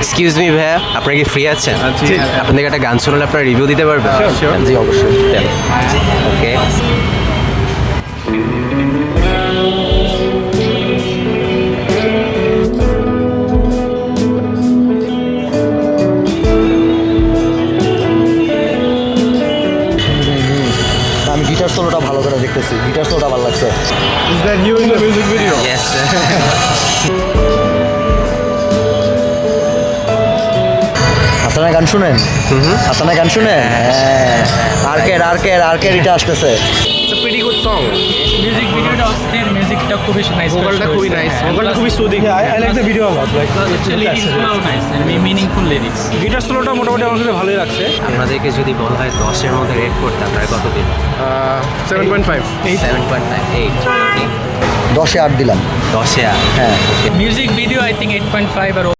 Excuse me ভাইয়া, আপনারা কি ফ্রি আছেন? জি। আপনাদের একটা গান শুনলে আপনারা রিভিউ দিতে পারবেন? Sure. জি অবশ্যই। ওকে। আমি গিটার সোলোটা ভালো করে দেখতেছি, গিটার সোলোটা ভালো লাগছে। Is that you in the music video? Yes. হাসানের গান শুনেন? হাসানের গান শুনেন? হ্যাঁ, আর্কের এটা আসতেছে। It's a pretty good song. Music ভিডিওটা অস্থির, মিউজিকটা খুবই নাইস, ভোকালটা খুবই নাইস, ভোকালটা খুবই soothing. I like the video a lot. Like লিরিক্সগুলোও নাইস, মিনিংফুল লিরিক্স। গিটার সোলোটা মোটামুটি আমার কাছে ভালোই লাগছে। আপনাদেরকে যদি বলা হয় 10-এর মধ্যে রেট করতে আপনারা কত দিন? 7.5. 7.5, 8। 10-এ 8 দিলাম। 10-এ 8। হ্যাঁ। Music video I think 8.5 R